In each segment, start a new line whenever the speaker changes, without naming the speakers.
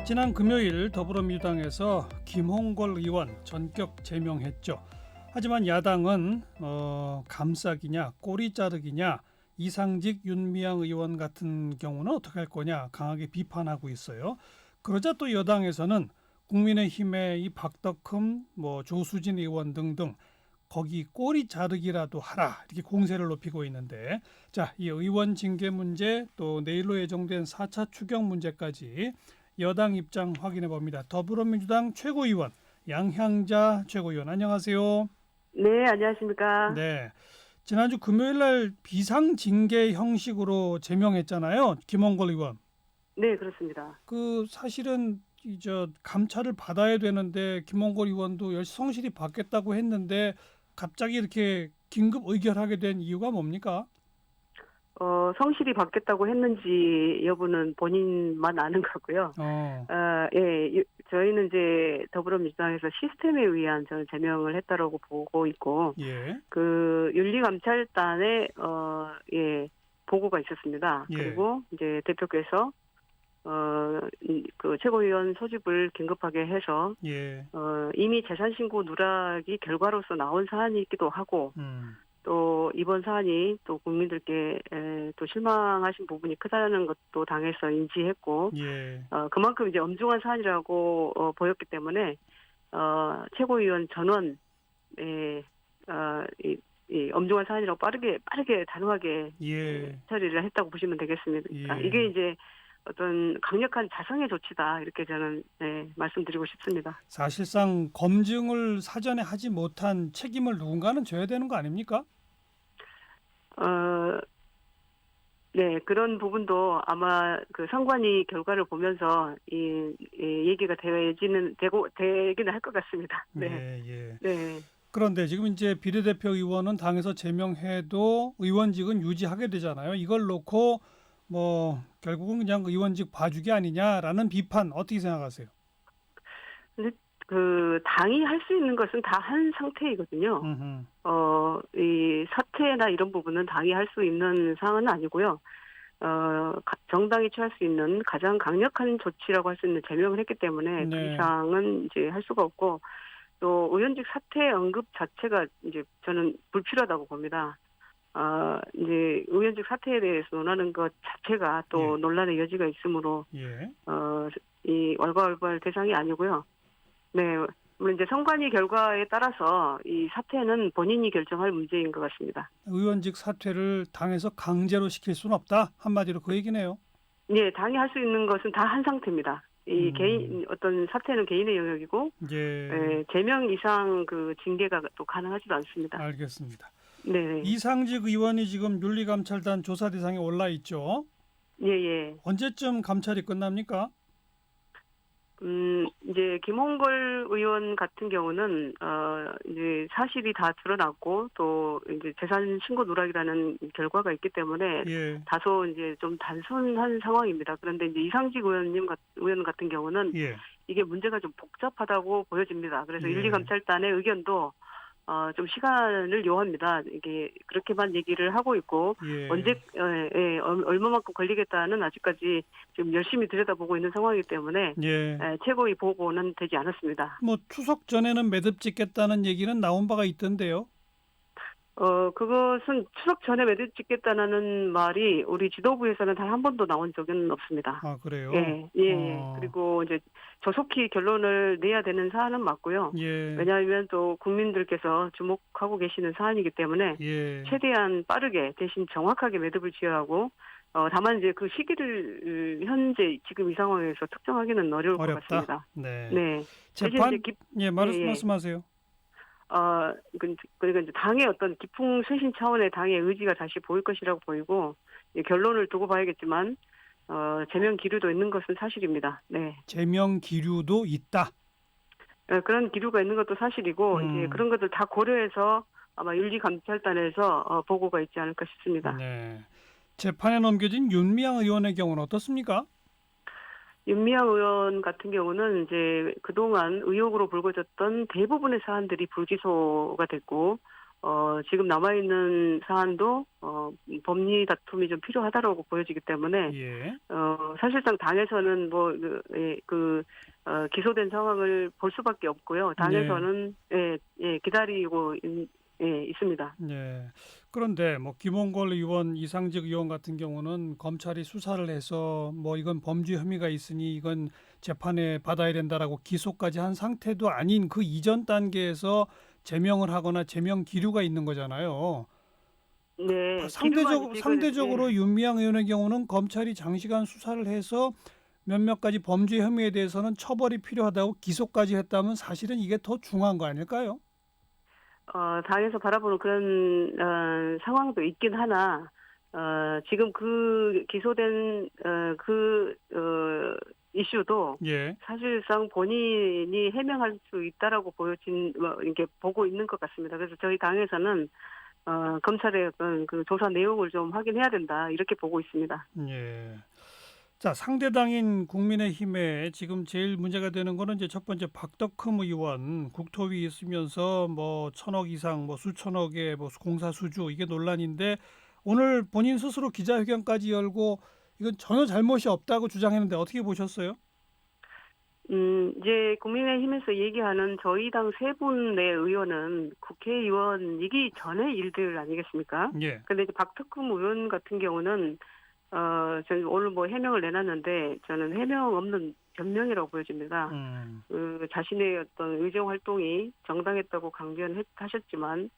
지난 금요일 더불어민주당에서 김홍걸 의원 전격 제명했죠. 하지만 야당은 감싸기냐 꼬리 자르기냐 이상직 윤미향 의원 같은 경우는 어떻게 할 거냐 강하게 비판하고 있어요. 그러자 또 여당에서는 국민의힘의 이 박덕흠, 조수진 의원 등등 거기 꼬리 자르기라도 하라 이렇게 공세를 높이고 있는데, 자, 이 의원 징계 문제 또 내일로 예정된 4차 추경 문제까지 여당 입장 확인해 봅니다. 더불어민주당 최고위원 양향자 최고위원, 안녕하세요.
네, 안녕하십니까.
네, 지난주 금요일 날 비상징계 형식으로 제명했잖아요, 김홍걸 의원.
네, 그렇습니다.
그 사실은 감찰을 받아야 되는데 김홍걸 의원도 성실히 받겠다고 했는데 갑자기 이렇게 긴급 의결하게 된 이유가 뭡니까?
성실히 받겠다고 했는지 여부는 본인만 아는 거고요. 예, 저희는 이제 더불어민주당에서 시스템에 의한 저는 제명을 했다라고 보고 있고,
예.
그 윤리감찰단에 보고가 있었습니다.
예.
그리고 이제 대표께서 그 최고위원 소집을 긴급하게 해서
예.
이미 재산신고 누락이 결과로서 나온 사안이기도 하고. 또 이번 사안이 또 국민들께 또 실망하신 부분이 크다는 것도 당에서 인지했고,
예.
그만큼 이제 엄중한 사안이라고 보였기 때문에 최고위원 전원 이 엄중한 사안이라고 빠르게 단호하게
예.
처리를 했다고 보시면 되겠습니다.
예.
이게 이제 어떤 강력한 자성의 조치다 이렇게 저는 말씀드리고 싶습니다.
사실상 검증을 사전에 하지 못한 책임을 누군가는 져야 되는 거 아닙니까?
네, 그런 부분도 아마 그 선관위 결과를 보면서 이 얘기가 되기는 할 것 같습니다. 네.
네, 예.
네.
그런데 지금 이제 비례대표 의원은 당에서 제명해도 의원직은 유지하게 되잖아요. 이걸 놓고 결국은 그냥 의원직 봐주기 아니냐라는 비판 어떻게 생각하세요?
근데 그 당이 할 수 있는 것은 다 한 상태이거든요. 이 사퇴나 이런 부분은 당이 할 수 있는 사항은 아니고요. 정당이 취할 수 있는 가장 강력한 조치라고 할 수 있는 제명을 했기 때문에 그 이상은 이제 할 수가 없고, 또 의원직 사퇴 언급 자체가 이제 저는 불필요하다고 봅니다. 이제 의원직 사퇴에 대해서 논하는 것 자체가 또 논란의 여지가 있으므로 이 왈가왈부할 대상이 아니고요. 네, 물론 이제 선관위 결과에 따라서 이 사퇴는 본인이 결정할 문제인 것 같습니다.
의원직 사퇴를 당에서 강제로 시킬 수는 없다, 한마디로 그 얘기네요.
네, 당이 할 수 있는 것은 다 한 상태입니다. 이 개인 어떤 사퇴는 개인의 영역이고, 제명 이상 그 징계가 또 가능하지도 않습니다.
알겠습니다.
네.
이상직 의원이 지금 윤리감찰단 조사 대상에 올라 있죠.
예.
언제쯤 감찰이 끝납니까?
이제 김홍걸 의원 같은 경우는 이제 사실이 다 드러났고 또 이제 재산 신고 누락이라는 결과가 있기 때문에 다소 이제 좀 단순한 상황입니다. 그런데 이제 이상직 의원 같은 경우는 이게 문제가 좀 복잡하다고 보여집니다. 그래서 윤리감찰단의 의견도 좀 시간을 요합니다. 이게 그렇게만 얘기를 하고 있고, 언제 얼마만큼 걸리겠다는 아직까지 지금 열심히 들여다보고 있는 상황이기 때문에 최고위 보고는 되지 않았습니다.
추석 전에는 매듭 짓겠다는 얘기는 나온 바가 있던데요.
그것은 추석 전에 매듭 짓겠다는 말이 우리 지도부에서는 단 한 번도 나온 적은 없습니다.
아, 그래요?
예. 그리고 이제 조속히 결론을 내야 되는 사안은 맞고요. 왜냐하면 또 국민들께서 주목하고 계시는 사안이기 때문에 최대한 빠르게 대신 정확하게 매듭을 지어야 하고, 다만 이제 그 시기를 현재 지금 이 상황에서 특정하기는 어렵다. 것 같습니다.
네. 재판? 말씀하세요.
그러니까 이제 당의 어떤 기풍쇄신 차원의 당의 의지가 다시 보일 것이라고 보이고, 결론을 두고 봐야겠지만, 제명 기류도 있는 것은 사실입니다. 네.
제명 기류도 있다?
그런 기류가 있는 것도 사실이고, 이제 그런 것들 다 고려해서 아마 윤리감찰단에서 보고가 있지 않을까 싶습니다.
네. 재판에 넘겨진 윤미향 의원의 경우는 어떻습니까?
윤미향 의원 같은 경우는 이제 그동안 의혹으로 불거졌던 대부분의 사안들이 불기소가 됐고, 지금 남아있는 사안도, 법리 다툼이 좀 필요하다라고 보여지기 때문에, 사실상 당에서는 기소된 상황을 볼 수밖에 없고요. 당에서는 기다리고 있습니다.
네. 그런데 뭐 김홍걸 의원, 이상직 의원 같은 경우는 검찰이 수사를 해서 뭐 이건 범죄 혐의가 있으니 이건 재판에 받아야 된다라고 기소까지 한 상태도 아닌 그 이전 단계에서 제명을 하거나 제명 기류가 있는 거잖아요.
네.
상대적으로 윤미향 의원의 경우는 검찰이 장시간 수사를 해서 몇몇 가지 범죄 혐의에 대해서는 처벌이 필요하다고 기소까지 했다면 사실은 이게 더 중요한 거 아닐까요?
당에서 바라보는 그런 상황도 있긴 하나 지금 그 기소된 이슈도 사실상 본인이 해명할 수 있다라고 이렇게 보고 있는 것 같습니다. 그래서 저희 당에서는 검찰의 어떤 그 조사 내용을 좀 확인해야 된다 이렇게 보고 있습니다.
예. 자, 상대당인 국민의힘에 지금 제일 문제가 되는 거는 이제 첫 번째 박덕흠 의원 국토위 있으면서 뭐 1,000억 이상 뭐 수천억의 뭐 공사 수주 이게 논란인데 오늘 본인 스스로 기자회견까지 열고 이건 전혀 잘못이 없다고 주장했는데 어떻게 보셨어요?
이제 국민의힘에서 얘기하는 저희 당 세 분의 의원은 국회의원이기 전의 일들 아니겠습니까?
예.
근데 이제 박덕흠 의원 같은 경우는 저는 오늘 뭐 해명을 내놨는데 저는 해명 없는 변명이라고 보여집니다. 자신의 어떤 의정 활동이 정당했다고 강변하셨지만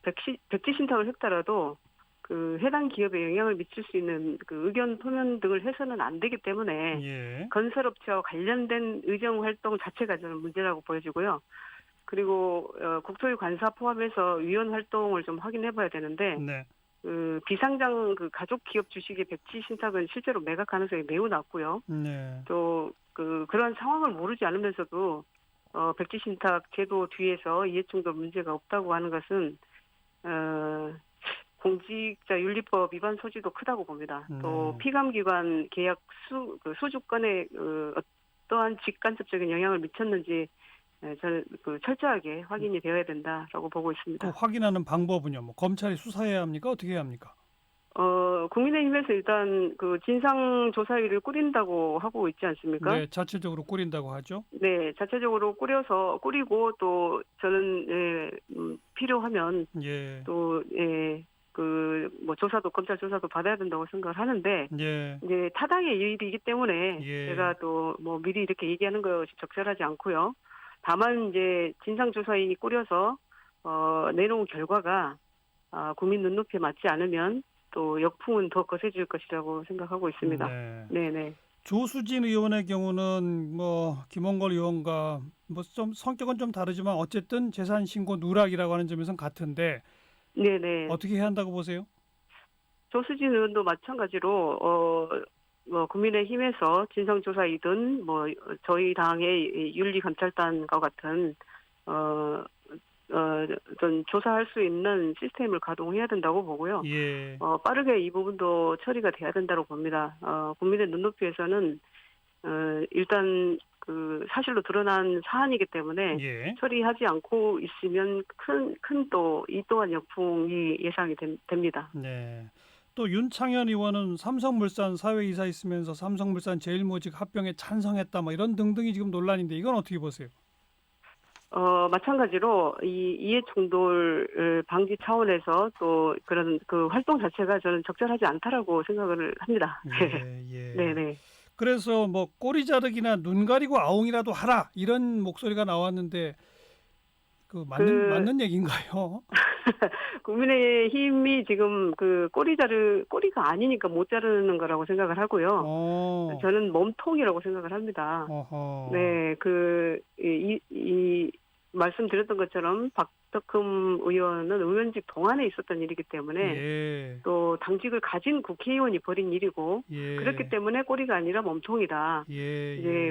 백지 신탁을 했더라도 그 해당 기업에 영향을 미칠 수 있는 그 의견 표명 등을 해서는 안 되기 때문에 건설업체와 관련된 의정 활동 자체가 저는 문제라고 보여지고요. 그리고 국토위 관사 포함해서 위원 활동을 좀 확인해봐야 되는데 그 비상장 그 가족 기업 주식의 백지 신탁은 실제로 매각 가능성이 매우 낮고요. 또 그런 상황을 모르지 않으면서도 백지 신탁 제도 뒤에서 이해충돌 문제가 없다고 하는 것은 공직자윤리법 위반 소지도 크다고 봅니다. 또 피감기관 계약 수주권에 어떠한 직간접적인 영향을 미쳤는지 저는 철저하게 확인이 되어야 된다라고 보고 있습니다.
그 확인하는 방법은요? 뭐 검찰이 수사해야 합니까? 어떻게 해야 합니까?
국민의힘에서 일단 그 진상조사위를 꾸린다고 하고 있지 않습니까?
네, 자체적으로 꾸린다고 하죠.
네, 자체적으로 꾸리고 또 저는 필요하면 뭐 검찰 조사도 받아야 된다고 생각을 하는데 이제 타당의 일이기 때문에 제가 또 뭐 미리 이렇게 얘기하는 것이 적절하지 않고요. 다만 이제 진상조사위 꾸려서 내놓은 결과가 국민 눈높이에 맞지 않으면 또 역풍은 더 거세질 것이라고 생각하고 있습니다. 네네.
조수진 의원의 경우는 뭐 김홍걸 의원과 뭐 좀 성격은 좀 다르지만 어쨌든 재산 신고 누락이라고 하는 점에서는 같은데
네네.
어떻게 해야 한다고 보세요?
조수진 의원도 마찬가지로 뭐 국민의힘에서 진상조사이든 뭐 저희 당의 윤리감찰단과 같은 어떤 조사할 수 있는 시스템을 가동해야 된다고 보고요. 빠르게 이 부분도 처리가 돼야 된다고 봅니다. 국민의 눈높이에서는 일단 그 사실로 드러난 사안이기 때문에 처리하지 않고 있으면 큰 또 이 또한 역풍이 예상이 됩니다.
네. 또 윤창현 의원은 삼성물산 사회이사 있으면서 삼성물산 제일모직 합병에 찬성했다 뭐 이런 등등이 지금 논란인데 이건 어떻게 보세요?
마찬가지로 이 이해충돌 방지 차원에서 또 그런 그 활동 자체가 저는 적절하지 않다라고 생각을 합니다. 네네.
그래서 뭐 꼬리 자르기나 눈 가리고 아웅이라도 하라 이런 목소리가 나왔는데 맞는 얘기인가요?
국민의힘이 지금 그 꼬리가 아니니까 못 자르는 거라고 생각을 하고요. 저는 몸통이라고 생각을 합니다. 네, 이 말씀드렸던 것처럼 박덕흠 의원은 의원직 동안에 있었던 일이기 때문에 또 당직을 가진 국회의원이 벌인 일이고 그렇기 때문에 꼬리가 아니라 몸통이다.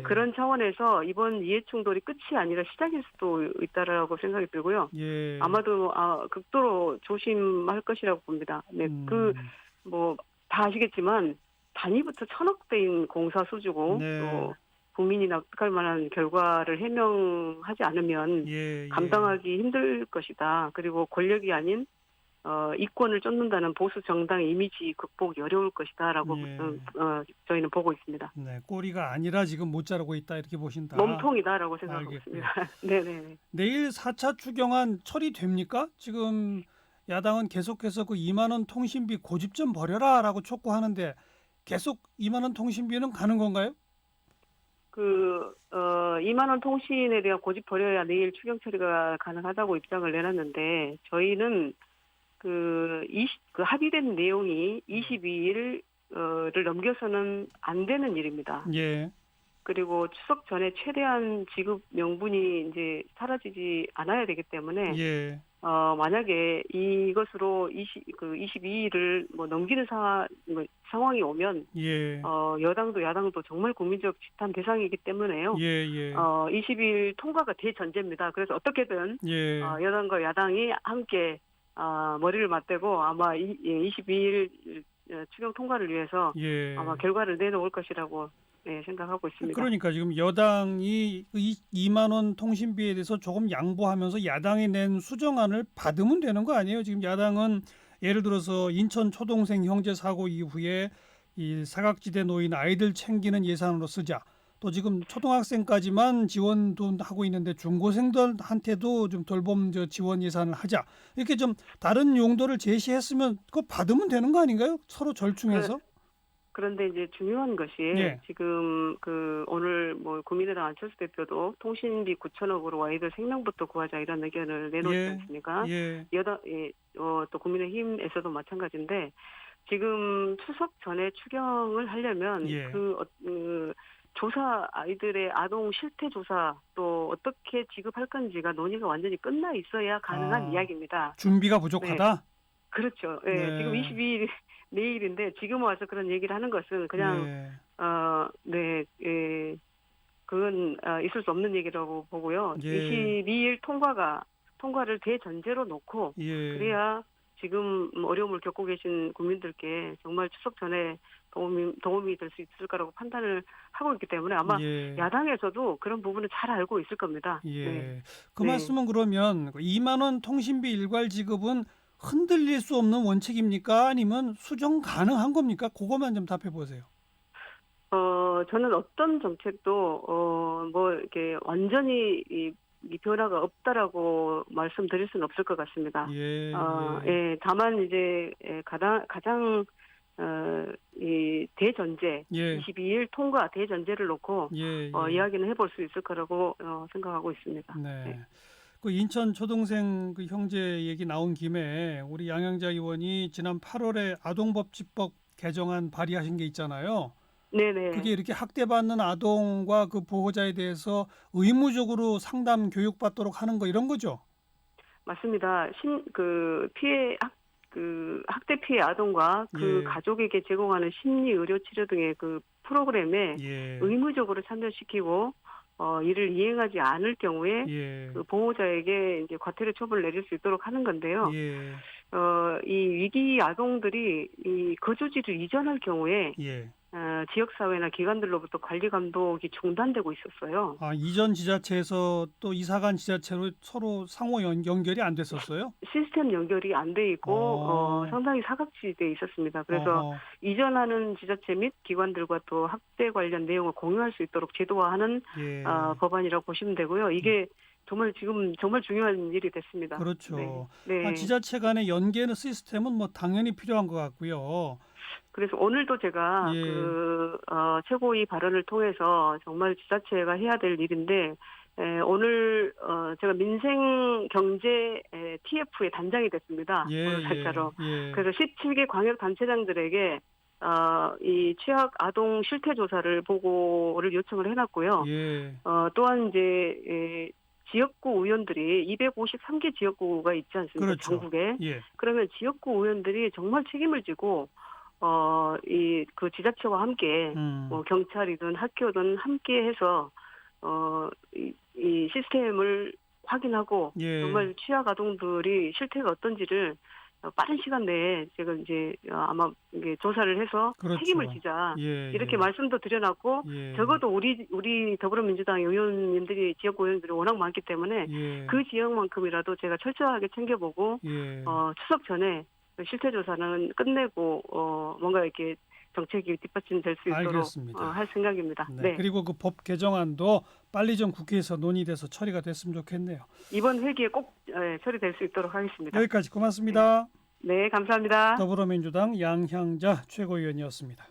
그런 차원에서 이번 이해충돌이 끝이 아니라 시작일 수도 있다라고 생각이 들고요. 아마도 극도로 조심할 것이라고 봅니다. 네, 뭐 다 아시겠지만 단위부터 1,000억대인 공사 수주고 또 국민이 납득할 만한 결과를 해명하지 않으면 감당하기 힘들 것이다. 그리고 권력이 아닌 이권을 쫓는다는 보수 정당의 이미지 극복이 어려울 것이다라고
예.
저희는 보고 있습니다.
네, 꼬리가 아니라 지금 못 자르고 있다 이렇게 보신다.
몸통이다라고 생각하고 있습니다. 네네.
내일 4차 추경안 처리됩니까? 지금 야당은 계속해서 그 2만 원 통신비 고집 좀 버려라라고 촉구하는데 계속 2만 원 통신비는 가는 건가요?
2만 원 통신에 대한 고집 버려야 내일 추경 처리가 가능하다고 입장을 내놨는데 저희는 그 합의된 내용이 22일을 넘겨서는 안 되는 일입니다.
예.
그리고 추석 전에 최대한 지급 명분이 이제 사라지지 않아야 되기 때문에
예.
만약에 이것으로 22일을 뭐 넘기는 상황이 오면
예.
여당도 야당도 정말 국민적 집단 대상이기 때문에요.
예. 예.
20일 통과가 대전제입니다. 그래서 어떻게든
예.
여당과 야당이 함께 머리를 맞대고 아마 22일 추경 통과를 위해서
예.
아마 결과를 내놓을 것이라고 생각하고 있습니다.
그러니까 지금 여당이 2만 원 통신비에 대해서 조금 양보하면서 야당이 낸 수정안을 받으면 되는 거 아니에요? 지금 야당은 예를 들어서 인천 초동생 형제 사고 이후에 이 사각지대 노인 아이들 챙기는 예산으로 쓰자. 또 지금 초등학생까지만 지원도 하고 있는데 중고생들한테도 좀 돌봄 지원 예산을 하자. 이렇게 좀 다른 용도를 제시했으면 그거 받으면 되는 거 아닌가요? 서로 절충해서.
그런데 이제 중요한 것이 지금 오늘 뭐 국민의당 안철수 대표도 통신비 9천억으로 아이들 생명부터 구하자 이런 의견을 내놓지 않습니까? 여당 또 국민의힘에서도 마찬가지인데 지금 추석 전에 추경을 하려면 조사 아이들의 아동 실태 조사 또 어떻게 지급할 건지가 논의가 완전히 끝나 있어야 가능한 이야기입니다.
준비가 부족하다?
네. 그렇죠. 지금 22일 내일인데 지금 와서 그런 얘기를 하는 것은 그냥 그건 있을 수 없는 얘기라고 보고요. 22일 통과를 대전제로 놓고 그래야 지금 어려움을 겪고 계신 국민들께 정말 추석 전에 도움이 될 수 있을 거라고 판단을 하고 있기 때문에 아마 야당에서도 그런 부분을 잘 알고 있을 겁니다.
그 말씀은 그러면 2만 원 통신비 일괄 지급은 흔들릴 수 없는 원칙입니까? 아니면 수정 가능한 겁니까? 그것만 좀 답해 보세요.
저는 어떤 정책도 뭐 이렇게 완전히 이 변화가 없다라고 말씀드릴 수는 없을 것 같습니다. 다만 이제 가장 이 대전제 22일 통과 대전제를 놓고 이야기는 해볼 수 있을 거라고 생각하고 있습니다.
그 인천 초동생 그 형제 얘기 나온 김에 우리 양영자 의원이 지난 8월에 아동법집법 개정안 발의하신 게 있잖아요.
네네.
그게 이렇게 학대받는 아동과 그 보호자에 대해서 의무적으로 상담 교육받도록 하는 거 이런 거죠?
맞습니다. 학대 피해 아동과 그 가족에게 제공하는 심리 의료 치료 등의 그 프로그램에 의무적으로 참여시키고 이를 이행하지 않을 경우에 그 보호자에게 이제 과태료 처벌을 내릴 수 있도록 하는 건데요. 이 위기 아동들이 이 거주지를 이전할 경우에 지역사회나 기관들로부터 관리 감독이 중단되고 있었어요.
이전 지자체에서 또 이사간 지자체로 서로 상호 연결이 안 됐었어요?
시스템 연결이 안 돼 있고 상당히 사각지대에 있었습니다. 그래서 이전하는 지자체 및 기관들과 또 학대 관련 내용을 공유할 수 있도록 제도화하는 법안이라고 보시면 되고요. 이게 정말 중요한 일이 됐습니다.
그렇죠. 지자체 간의 연계는 시스템은 뭐 당연히 필요한 것 같고요.
그래서 오늘도 제가 최고위 발언을 통해서 정말 지자체가 해야 될 일인데 오늘 제가 민생경제 TF의 단장이 됐습니다. 오늘 날짜로. 그래서 17개 광역단체장들에게 이 취약 아동 실태 조사를 보고를 요청을 해놨고요. 또한 이제 지역구 의원들이 253개 지역구가 있지 않습니까?
그렇죠.
전국에. 그러면 지역구 의원들이 정말 책임을 지고 그 지자체와 함께 뭐 경찰이든 학교든 함께 해서 이 시스템을 확인하고 정말 취약 아동들이 실태가 어떤지를 빠른 시간 내에 제가 이제 아마 이게 조사를 해서
그렇죠.
책임을 지자 이렇게 말씀도 드려놨고 적어도 우리 더불어민주당 의원님들이 지역구 의원들이 워낙 많기 때문에 그 지역만큼이라도 제가 철저하게 챙겨보고 추석 전에 실태 조사는 끝내고 뭔가 이렇게 정책이 뒷받침될 수 있도록 할 생각입니다.
네. 그리고 그 법 개정안도 빨리 좀 국회에서 논의돼서 처리가 됐으면 좋겠네요.
이번 회기에 꼭 처리될 수 있도록 하겠습니다.
여기까지 고맙습니다.
네, 감사합니다.
더불어민주당 양향자 최고위원이었습니다.